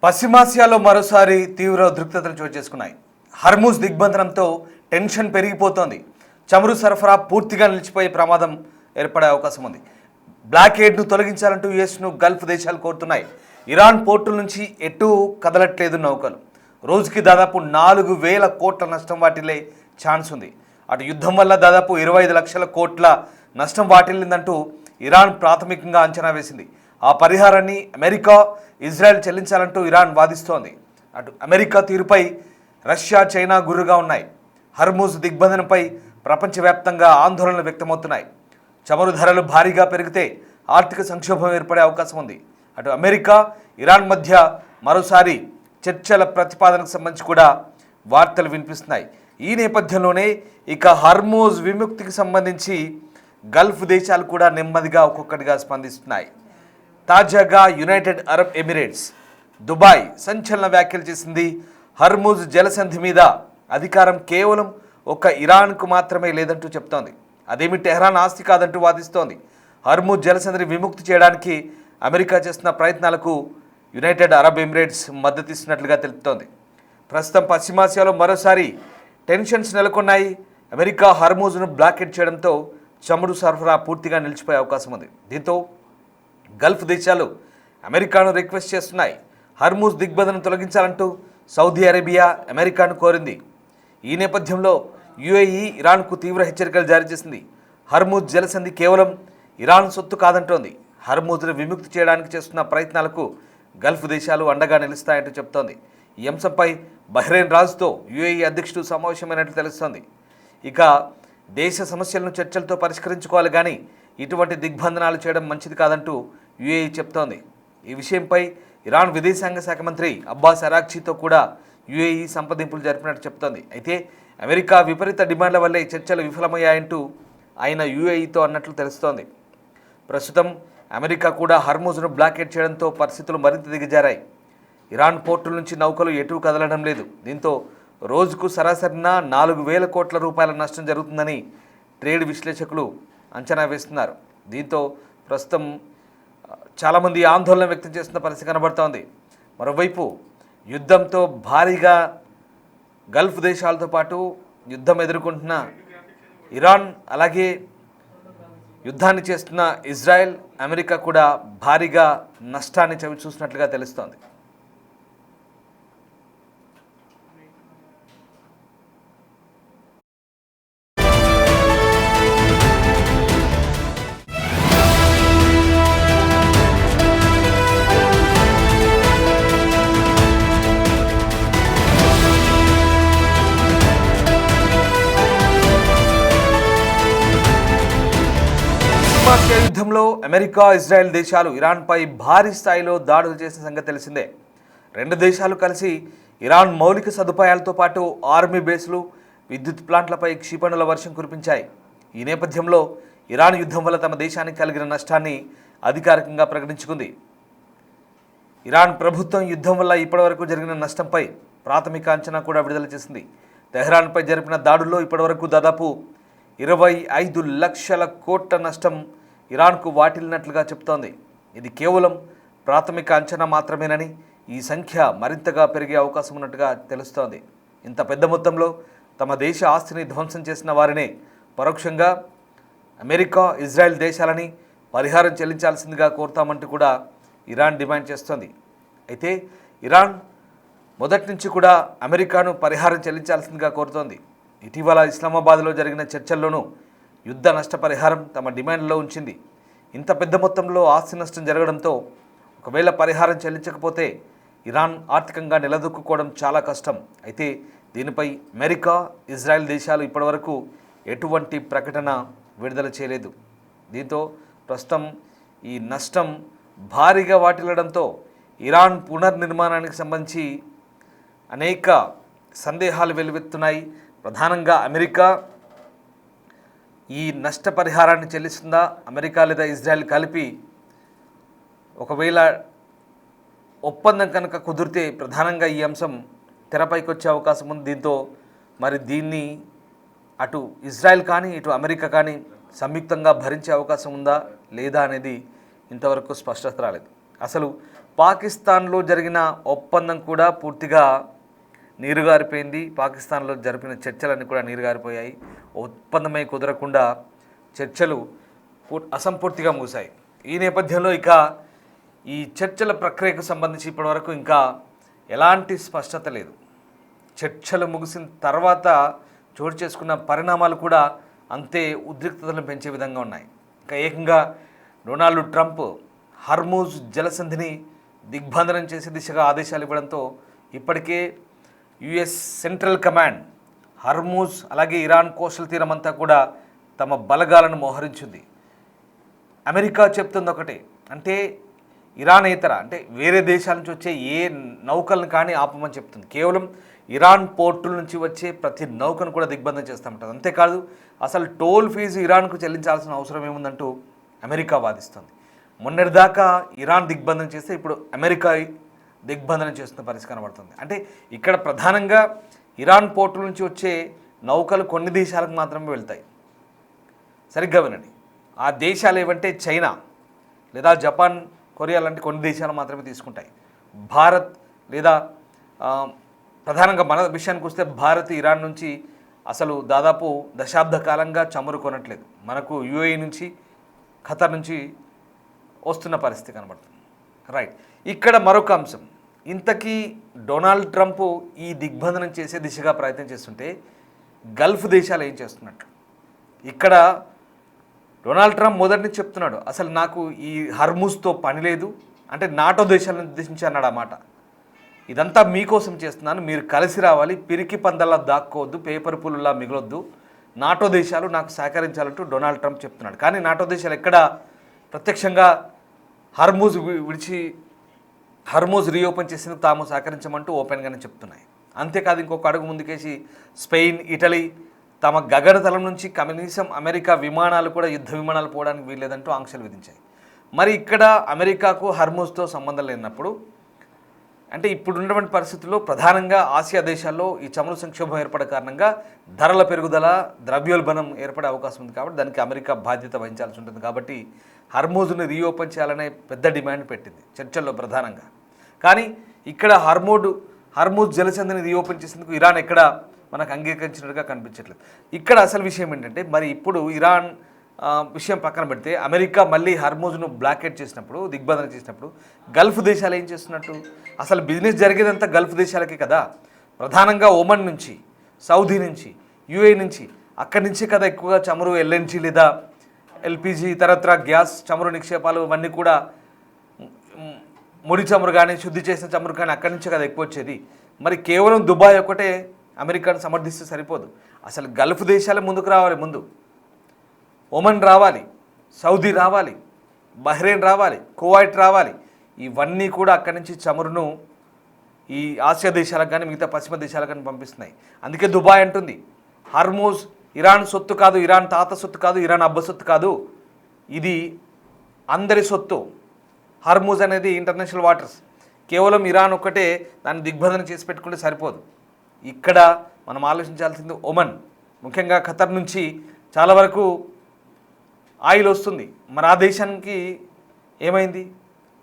పశ్చిమాసియాలో మరోసారి తీవ్ర ఉద్రిక్తతలు చోటు చేసుకున్నాయి. హర్మూజ్ దిగ్బంధనంతో టెన్షన్ పెరిగిపోతోంది. చమురు సరఫరా పూర్తిగా నిలిచిపోయే ప్రమాదం ఏర్పడే అవకాశం ఉంది. బ్లాకేడ్ను తొలగించాలంటూ యుఎస్ను గల్ఫ్ దేశాలు కోరుతున్నాయి. ఇరాన్ పోర్టుల నుంచి ఎటూ కదలట్లేదు నౌకలు. రోజుకి దాదాపు 4,000 కోట్ల నష్టం వాటిల్లే ఛాన్స్ ఉంది. అటు యుద్ధం వల్ల దాదాపు 25 లక్షల కోట్ల నష్టం వాటిల్లిందంటూ ఇరాన్ ప్రాథమికంగా అంచనా వేసింది. ఆ పరిహారాన్ని అమెరికా, ఇజ్రాయెల్ చెల్లించాలంటూ ఇరాన్ వాదిస్తోంది. అటు అమెరికా తీరుపై రష్యా, చైనా గుర్రుగా ఉన్నాయి. హర్మూజ్ దిగ్బంధనంపై ప్రపంచవ్యాప్తంగా ఆందోళనలు వ్యక్తమవుతున్నాయి. చమురు ధరలు భారీగా పెరిగితే ఆర్థిక సంక్షోభం ఏర్పడే అవకాశం ఉంది. అటు అమెరికా, ఇరాన్ మధ్య మరోసారి చర్చల ప్రతిపాదనకు సంబంధించి కూడా వార్తలు వినిపిస్తున్నాయి. ఈ నేపథ్యంలోనే ఇక హర్మూజ్ విముక్తికి సంబంధించి గల్ఫ్ దేశాలు కూడా నెమ్మదిగా ఒక్కొక్కటిగా స్పందిస్తున్నాయి. తాజాగా యునైటెడ్ అరబ్ ఎమిరేట్స్, దుబాయ్ సంచలన వ్యాఖ్యలు చేసింది. హర్మూజ్ జలసంధి మీద అధికారం కేవలం ఒక్క ఇరాన్కు మాత్రమే లేదంటూ చెప్తోంది. అదేమి టెహ్రాన్ ఆస్తి కాదంటూ వాదిస్తోంది. హర్మూజ్ జలసంధిని విముక్తి చేయడానికి అమెరికా చేస్తున్న ప్రయత్నాలకు యునైటెడ్ అరబ్ ఎమిరేట్స్ మద్దతిస్తున్నట్లుగా తెలుపుతోంది. ప్రస్తుతం పశ్చిమాసియాలో మరోసారి టెన్షన్స్ నెలకొన్నాయి. అమెరికా హర్మూజ్ను బ్లాకెట్ చేయడంతో చమురు సరఫరా పూర్తిగా నిలిచిపోయే అవకాశం ఉంది. దీంతో గల్ఫ్ దేశాలు అమెరికాను రిక్వెస్ట్ చేస్తున్నాయి. హర్మూజ్ దిగ్బంధనం తొలగించాలంటూ సౌదీ అరేబియా అమెరికాను కోరింది. ఈ నేపథ్యంలో యుఏఈ ఇరాన్కు తీవ్ర హెచ్చరికలు జారీ చేసింది. హర్మూజ్ జలసంధి కేవలం ఇరాన్ సొత్తు కాదంటోంది. హర్మూజ్ను విముక్తి చేయడానికి చేస్తున్న ప్రయత్నాలకు గల్ఫ్ దేశాలు అండగా నిలుస్తాయంటూ చెప్తోంది. ఈ అంశంపై బహ్రెయిన్ రాజుతో యుఏఈ అధ్యక్షుడు సమావేశమైనట్లు తెలుస్తోంది. ఇక దేశ సమస్యలను చర్చలతో పరిష్కరించుకోవాలి, కానీ ఇటువంటి దిగ్బంధనాలు చేయడం మంచిది కాదంటూ యుఏఈ చెప్తోంది. ఈ విషయంపై ఇరాన్ విదేశాంగ శాఖ మంత్రి అబ్బాస్ అరాక్చీతో కూడా యుఏఈ సంప్రదింపులు జరిపినట్టు చెప్తోంది. అయితే అమెరికా విపరీత డిమాండ్ల వల్లే చర్చలు విఫలమయ్యాయంటూ ఆయన యుఏఈతో అన్నట్లు తెలుస్తోంది. ప్రస్తుతం అమెరికా కూడా హర్మూజ్ను బ్లాకెట్ చేయడంతో పరిస్థితులు మరింత దిగజారాయి. ఇరాన్ పోర్టుల నుంచి నౌకలు ఎటూ కదలడం లేదు. దీంతో రోజుకు సరాసరిన 4,000 కోట్ల రూపాయల నష్టం జరుగుతుందని ట్రేడ్ విశ్లేషకులు అంచనా వేస్తున్నారు. దీంతో ప్రస్తుతం చాలామంది ఆందోళన వ్యక్తం చేస్తున్న పరిస్థితి కనబడుతోంది. మరోవైపు యుద్ధంతో భారీగా గల్ఫ్ దేశాలతో పాటు యుద్ధం ఎదుర్కొంటున్న ఇరాన్, అలాగే యుద్ధాన్ని చేస్తున్న ఇజ్రాయెల్, అమెరికా కూడా భారీగా నష్టాన్ని చవిచూసినట్లుగా తెలుస్తోంది. పశ్చిమాసియా యుద్ధంలో అమెరికా, ఇజ్రాయెల్ దేశాలు ఇరాన్పై భారీ స్థాయిలో దాడులు చేసిన సంగతి తెలిసిందే. రెండు దేశాలు కలిసి ఇరాన్ మౌలిక సదుపాయాలతో పాటు ఆర్మీ బేస్లు, విద్యుత్ ప్లాంట్లపై క్షిపణుల వర్షం కురిపించాయి. ఈ నేపథ్యంలో ఇరాన్ యుద్ధం వల్ల తమ దేశానికి కలిగిన నష్టాన్ని అధికారికంగా ప్రకటించుకుంది. ఇరాన్ ప్రభుత్వం యుద్ధం వల్ల ఇప్పటివరకు జరిగిన నష్టంపై ప్రాథమిక అంచనా కూడా విడుదల చేసింది. తెహ్రాన్పై జరిపిన దాడుల్లో ఇప్పటివరకు దాదాపు 25 లక్షల కోట్ల నష్టం ఇరాన్కు వాటిల్లినట్లుగా చెప్తోంది. ఇది కేవలం ప్రాథమిక అంచనా మాత్రమేనని, ఈ సంఖ్య మరింతగా పెరిగే అవకాశం ఉన్నట్టుగా తెలుస్తోంది. ఇంత పెద్ద మొత్తంలో తమ దేశ ఆస్తిని ధ్వంసం చేసిన వారినే పరోక్షంగా అమెరికా, ఇజ్రాయెల్ దేశాలని పరిహారం చెల్లించాల్సిందిగా కోరుతామంటూ కూడా ఇరాన్ డిమాండ్ చేస్తోంది. అయితే ఇరాన్ మొదటి నుంచి కూడా అమెరికాను పరిహారం చెల్లించాల్సిందిగా కోరుతోంది. ఇటీవల ఇస్లామాబాద్లో జరిగిన చర్చల్లోనూ యుద్ధ నష్టపరిహారం తమ డిమాండ్లో ఉంచింది. ఇంత పెద్ద మొత్తంలో ఆస్తి నష్టం జరగడంతో ఒకవేళ పరిహారం చెల్లించకపోతే ఇరాన్ ఆర్థికంగా నిలదొక్కుకోవడం చాలా కష్టం. అయితే దీనిపై అమెరికా, ఇజ్రాయెల్ దేశాలు ఇప్పటివరకు ఎటువంటి ప్రకటన విడుదల చేయలేదు. దీంతో ప్రస్తుతం ఈ నష్టం భారీగా వాటిల్లడంతో ఇరాన్ పునర్నిర్మాణానికి సంబంధించి అనేక సందేహాలు వెలువెత్తున్నాయి. ప్రధానంగా అమెరికా ఈ నష్టపరిహారాన్ని చెల్లిస్తుందా, అమెరికా లేదా ఇజ్రాయెల్ కలిపి ఒకవేళ ఒప్పందం కనుక కుదిరితే ప్రధానంగా ఈ అంశం తెరపైకి వచ్చే అవకాశం ఉంది. దీంతో మరి దీన్ని అటు ఇజ్రాయెల్ కానీ ఇటు అమెరికా కానీ సంయుక్తంగా భరించే అవకాశం ఉందా లేదా అనేది ఇంతవరకు స్పష్టత రాలేదు. అసలు పాకిస్తాన్లో జరిగిన ఒప్పందం కూడా పూర్తిగా నీరుగారిపోయింది. పాకిస్తాన్లో జరిపిన చర్చలన్నీ కూడా నీరుగారిపోయాయి. ఒప్పందమై కుదరకుండా చర్చలు అసంపూర్తిగా ముగిశాయి. ఈ నేపథ్యంలో ఇక ఈ చర్చల ప్రక్రియకు సంబంధించి ఇప్పటివరకు ఇంకా ఎలాంటి స్పష్టత లేదు. చర్చలు ముగిసిన తర్వాత చోటు చేసుకున్న పరిణామాలు కూడా అంతే ఉద్రిక్తతలను పెంచే విధంగా ఉన్నాయి. ఇంకా ఏకంగా డొనాల్డ్ ట్రంప్ హర్మూజ్ జలసంధిని దిగ్బంధనం చేసే దిశగా ఆదేశాలు ఇవ్వడంతో ఇప్పటికే యుఎస్ సెంట్రల్ కమాండ్ హర్మూజ్ అలాగే ఇరాన్ కోస్టల్ తీరమంతా కూడా తమ బలగాలను మోహరించింది. అమెరికా చెప్తుంది ఒకటే, అంటే ఇరానేతర అంటే వేరే దేశాల నుంచి వచ్చే ఏ నౌకలను కానీ ఆపమని చెప్తుంది. కేవలం ఇరాన్ పోర్టుల నుంచి వచ్చే ప్రతి నౌకను కూడా దిగ్బంధం చేస్తామంటుంది. అంతేకాదు అసలు టోల్ ఫీజు ఇరాన్కు చెల్లించాల్సిన అవసరం ఏముందంటూ అమెరికా వాదిస్తుంది. మొన్నటిదాకా ఇరాన్ దిగ్బంధం చేస్తే ఇప్పుడు అమెరికా దిగ్బంధనం చేస్తున్న పరిస్థితి కనబడుతుంది. అంటే ఇక్కడ ప్రధానంగా ఇరాన్ పోర్టుల నుంచి వచ్చే నౌకలు కొన్ని దేశాలకు మాత్రమే వెళ్తాయి. సరిగ్గా వినండి, ఆ దేశాలు ఏవంటే చైనా లేదా జపాన్, కొరియా లాంటి కొన్ని దేశాలు మాత్రమే తీసుకుంటాయి. భారత్ లేదా ప్రధానంగా మన విషయానికి వస్తే భారత్ ఇరాన్ నుంచి అసలు దాదాపు దశాబ్ద కాలంగా చమురు కొనట్లేదు. మనకు యుఏఈ నుంచి, ఖతర్ నుంచి వస్తున్న పరిస్థితి కనబడుతుంది. రైట్, ఇక్కడ మరొక అంశం, ఇంతకీ డొనాల్డ్ ట్రంప్ ఈ దిగ్బంధనం చేసే దిశగా ప్రయత్నం చేస్తుంటే గల్ఫ్ దేశాలు ఏం చేస్తున్నట్టు? ఇక్కడ డొనాల్డ్ ట్రంప్ మొదటి నుంచి చెప్తున్నాడు, అసలు నాకు ఈ హర్మూజ్తో పని లేదు అంటే నాటో దేశాలను ఉద్దేశించి అన్నాడు అన్నమాట. ఇదంతా మీకోసం చేస్తున్నాను, మీరు కలిసి రావాలి, పిరికి పందల్లా దాక్కోవద్దు, పేపర్ పుల్లులా మిగలొద్దు, నాటో దేశాలు నాకు సహకరించాలంటూ డొనాల్డ్ ట్రంప్ చెప్తున్నాడు. కానీ నాటో దేశాలు ఎక్కడ ప్రత్యక్షంగా హర్మూజ్ రీఓపెన్ చేసేందుకు తాము సహకరించమంటూ ఓపెన్గానే చెప్తున్నాయి. అంతేకాదు ఇంకొక అడుగు ముందుకేసి స్పెయిన్, ఇటలీ తమ గగనతలం నుంచి కనీసం అమెరికా విమానాలు కూడా యుద్ధ విమానాలు పోవడానికి వీల్లేదంటూ ఆంక్షలు విధించాయి. మరి ఇక్కడ అమెరికాకు హర్మూజ్తో సంబంధం లేనప్పుడు అంటే ఇప్పుడున్నటువంటి పరిస్థితుల్లో ప్రధానంగా ఆసియా దేశాల్లో ఈ చమురు సంక్షోభం ఏర్పడే కారణంగా ధరల పెరుగుదల, ద్రవ్యోల్బణం ఏర్పడే అవకాశం ఉంది. కాబట్టి దానికి అమెరికా బాధ్యత వహించాల్సి ఉంటుంది. కాబట్టి హర్మూజ్ని రీఓపెన్ చేయాలనే పెద్ద డిమాండ్ పెట్టింది చర్చల్లో ప్రధానంగా. కానీ ఇక్కడ హర్మూజ్ జలసంధిని రీఓపెన్ చేసేందుకు ఇరాన్ ఎక్కడ మనకు అంగీకరించినట్టుగా కనిపించట్లేదు. ఇక్కడ అసలు విషయం ఏంటంటే, మరి ఇప్పుడు ఇరాన్ విషయం పక్కన పెడితే అమెరికా మళ్ళీ హర్మూజ్ను బ్లాకేట్ చేసినప్పుడు, దిగ్బంధన చేసినప్పుడు గల్ఫ్ దేశాలు ఏం చేస్తున్నట్టు? అసలు బిజినెస్ జరిగేదంతా గల్ఫ్ దేశాలకే కదా. ప్రధానంగా ఒమన్ నుంచి, సౌదీ నుంచి, యుఏ నుంచి, అక్కడి నుంచి కదా ఎక్కువగా చమురు, ఎల్ఎన్జీ లేదా ఎల్పిజి, ఇతరత్ర గ్యాస్ చమురు నిక్షేపాలు ఇవన్నీ కూడా ముడి చమురు కానీ శుద్ధి చేసిన చమురు కానీ అక్కడి నుంచే కదా ఎక్కువ వచ్చేది. మరి కేవలం దుబాయ్ ఒకటే అమెరికాను సమర్థిస్తే సరిపోదు. అసలు గల్ఫ్ దేశాలే ముందుకు రావాలి. ముందు ఒమన్ రావాలి, సౌదీ రావాలి, బహ్రెయిన్ రావాలి, కువైట్ రావాలి. ఇవన్నీ కూడా అక్కడి నుంచి చమురును ఈ ఆసియా దేశాలకు కానీ మిగతా పశ్చిమ దేశాలకు కానీ పంపిస్తున్నాయి. అందుకే దుబాయ్ అంటుంది, హర్మూజ్ ఇరాన్ సొత్తు కాదు, ఇరాన్ తాత సొత్తు కాదు, ఇరాన్ అబ్బ సొత్తు కాదు, ఇది అందరి సొత్తు. హర్మూజ్ అనేది ఇంటర్నేషనల్ వాటర్స్. కేవలం ఇరాన్ ఒక్కటే దాన్ని దిగ్బంధన చేసి పెట్టుకుంటే సరిపోదు. ఇక్కడ మనం ఆలోచించాల్సింది ఒమన్, ముఖ్యంగా ఖతర్ నుంచి చాలా వరకు ఆయిల్ వస్తుంది. మరి ఆ దేశానికి ఏమైంది?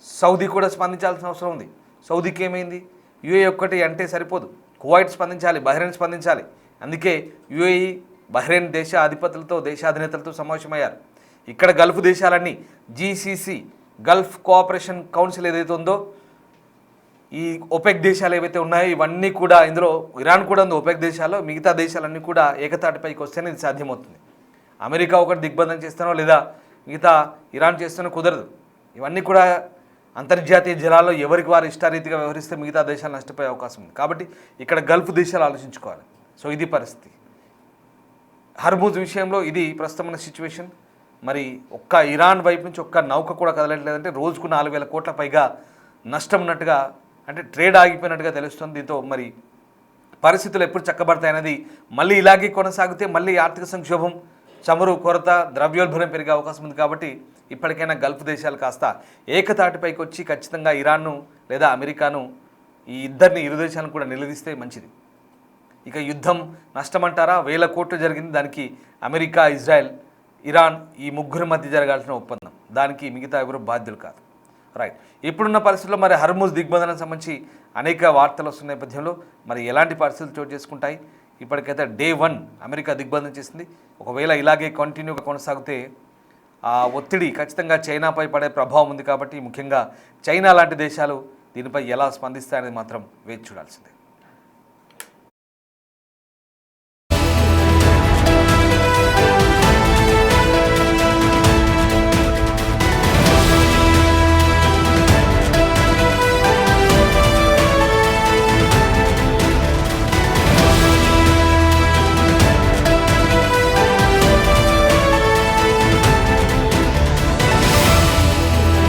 సౌదీ కూడా స్పందించాల్సిన అవసరం ఉంది. సౌదీకి ఏమైంది? యుఏఈ ఒక్కటి అంటే సరిపోదు, కువైట్ స్పందించాలి, బహ్రెయిన్ స్పందించాలి. అందుకే యుఏఈ, బహ్రెయిన్ దేశాధినేతలతో సమావేశమయ్యారు. ఇక్కడ గల్ఫ్ దేశాలన్నీ జీసీసీ, గల్ఫ్ కోఆపరేషన్ కౌన్సిల్ ఏదైతే ఉందో, ఈ ఒపెక్ దేశాలు ఏవైతే ఉన్నాయో ఇవన్నీ కూడా, ఇందులో ఇరాన్ కూడా ఉంది ఒపెక్ దేశాల్లో, మిగతా దేశాలన్నీ కూడా ఏకతాటిపైకి వస్తేనే ఇది సాధ్యమవుతుంది. అమెరికా ఒకటి దిగ్బంధం చేస్తానో లేదా మిగతా ఇరాన్ చేస్తానో కుదరదు. ఇవన్నీ కూడా అంతర్జాతీయ జలాల్లో ఎవరికి వారు ఇష్టారీతిగా వ్యవహరిస్తే మిగతా దేశాలు నష్టపోయే అవకాశం ఉంది. కాబట్టి ఇక్కడ గల్ఫ్ దేశాలు ఆలోచించుకోవాలి. సో ఇది పరిస్థితి. హర్మూజ్ విషయంలో ఇది ప్రస్తుతమైన సిచ్యువేషన్. మరి ఒక్క ఇరాన్ వైపు నుంచి ఒక్క నౌక కూడా కదలట్లేదంటే రోజుకు 4,000 కోట్ల పైగా నష్టం ఉన్నట్టుగా, అంటే ట్రేడ్ ఆగిపోయినట్టుగా తెలుస్తుంది. దీంతో మరి పరిస్థితులు ఎప్పుడు చక్కబడతాయనేది, మళ్ళీ ఇలాగే కొనసాగితే మళ్ళీ ఆర్థిక సంక్షోభం, చమురు కొరత, ద్రవ్యోల్బణం పెరిగే అవకాశం ఉంది. కాబట్టి ఇప్పటికైనా గల్ఫ్ దేశాలు కాస్త ఏకతాటిపైకి వచ్చి ఖచ్చితంగా ఇరాన్ను లేదా అమెరికాను, ఈ ఇరు దేశాలను కూడా నిలదీస్తే మంచిది. ఇక యుద్ధం నష్టమంటారా? 1,000 కోట్లు జరిగింది. దానికి అమెరికా, ఇజ్రాయెల్, ఇరాన్ ఈ ముగ్గురి మధ్య జరగాల్సిన ఒప్పందం. దానికి మిగతా ఎవరు బాధ్యులు కాదు. రైట్. ఇప్పుడున్న పరిస్థితుల్లో మరి హర్ముజ్ దిగ్బంధనం సంబంధించి అనేక వార్తలు వస్తున్న నేపథ్యంలో మరి ఎలాంటి పరిస్థితులు చోటు చేసుకుంటాయి? ఇప్పటికైతే డే 1 అమెరికా దిగ్బంధం చేసింది. ఒకవేళ ఇలాగే కంటిన్యూగా కొనసాగితే ఆ ఒత్తిడి ఖచ్చితంగా చైనాపై పడే ప్రభావం ఉంది కాబట్టి ముఖ్యంగా చైనా లాంటి దేశాలు దీనిపై ఎలా స్పందిస్తాయనేది మాత్రం వేచి చూడాల్సిందే.